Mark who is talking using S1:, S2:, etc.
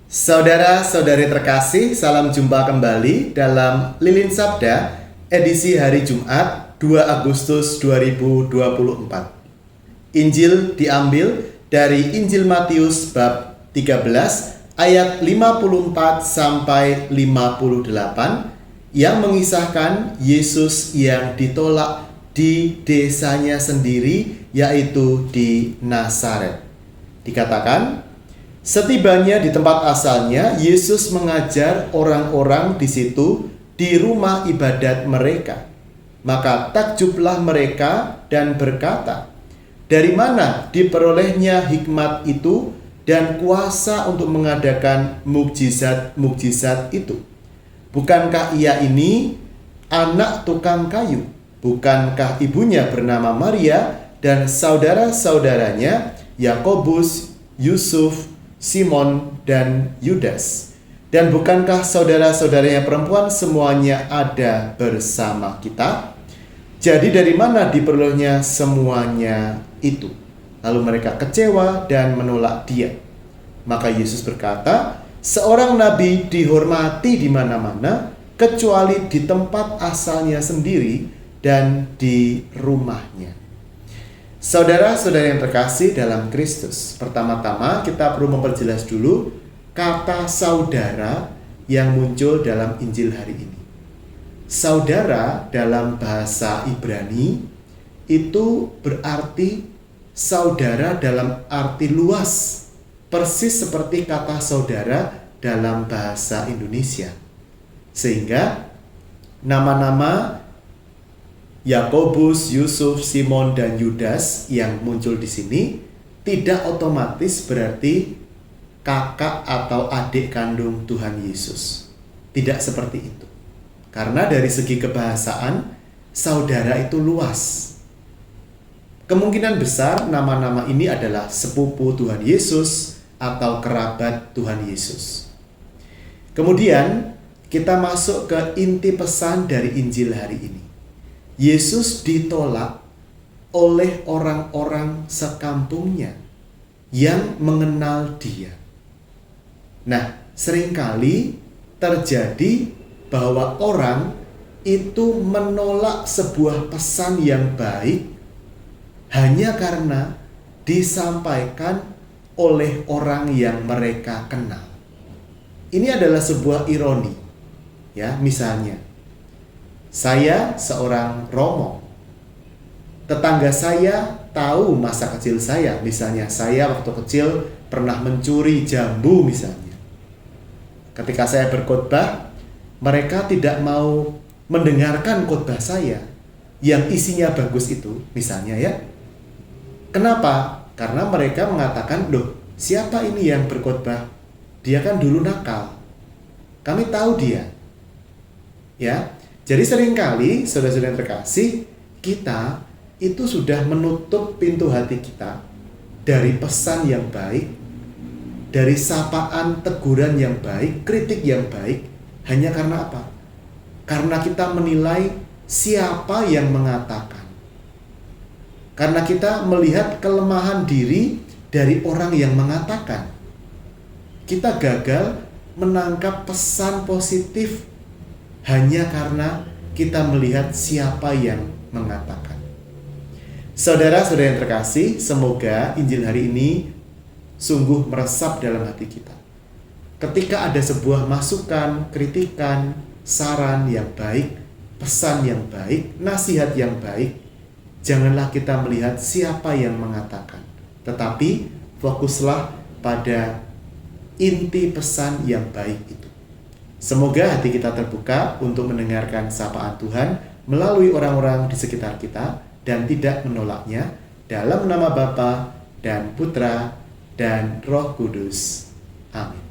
S1: Saudara-saudari terkasih, salam jumpa kembali dalam Lilin Sabda edisi hari Jumat 2 Agustus 2024. Injil diambil dari Injil Matius bab 13 ayat 54 sampai 58 yang mengisahkan Yesus yang ditolak di desanya sendiri, yaitu di Nazaret. Dikatakan, setibanya di tempat asalnya, Yesus mengajar orang-orang di situ di rumah ibadat mereka. Maka takjublah mereka dan berkata, "Dari mana diperolehnya hikmat itu dan kuasa untuk mengadakan mukjizat-mukjizat itu? Bukankah ia ini anak tukang kayu? Bukankah ibunya bernama Maria dan saudara-saudaranya Yakobus, Yusuf, Simon, dan Yudas? Dan bukankah saudara-saudaranya perempuan semuanya ada bersama kita? Jadi dari mana diperolehnya semuanya itu?" Lalu mereka kecewa dan menolak dia. Maka Yesus berkata, "Seorang nabi dihormati di mana-mana, kecuali di tempat asalnya sendiri dan di rumahnya." Saudara-saudara yang terkasih dalam Kristus, pertama-tama kita perlu memperjelas dulu kata saudara yang muncul dalam Injil hari ini. Saudara dalam bahasa Ibrani itu berarti saudara dalam arti luas, persis seperti kata saudara dalam bahasa Indonesia. Sehingga nama-nama Yakobus, Yusuf, Simon, dan Yudas yang muncul di sini tidak otomatis berarti kakak atau adik kandung Tuhan Yesus. Tidak seperti itu. Karena dari segi kebahasaan, saudara itu luas. Kemungkinan besar nama-nama ini adalah sepupu Tuhan Yesus atau kerabat Tuhan Yesus. Kemudian kita masuk ke inti pesan dari Injil hari ini. Yesus ditolak oleh orang-orang sekampungnya yang mengenal dia. Nah, seringkali terjadi bahwa orang itu menolak sebuah pesan yang baik hanya karena disampaikan oleh orang yang mereka kenal. Ini adalah sebuah ironi. Ya, misalnya saya seorang Romo. Tetangga saya tahu masa kecil saya. Misalnya saya waktu kecil pernah mencuri jambu misalnya. Ketika saya berkhotbah, mereka tidak mau mendengarkan khotbah saya yang isinya bagus itu, misalnya ya. Kenapa? Karena mereka mengatakan, "Loh, siapa ini yang berkhotbah? Dia kan dulu nakal. Kami tahu dia." Ya. Jadi seringkali, saudara-saudara yang terkasih, kita itu sudah menutup pintu hati kita dari pesan yang baik, dari sapaan teguran yang baik, kritik yang baik, hanya karena apa? Karena kita menilai siapa yang mengatakan. Karena kita melihat kelemahan diri dari orang yang mengatakan. Kita gagal menangkap pesan positif hanya karena kita melihat siapa yang mengatakan. Saudara-saudara yang terkasih, semoga Injil hari ini sungguh meresap dalam hati kita. Ketika ada sebuah masukan, kritikan, saran yang baik, pesan yang baik, nasihat yang baik, janganlah kita melihat siapa yang mengatakan, tetapi fokuslah pada inti pesan yang baik itu. Semoga hati kita terbuka untuk mendengarkan sapaan Tuhan melalui orang-orang di sekitar kita dan tidak menolaknya, dalam nama Bapa dan Putra dan Roh Kudus. Amin.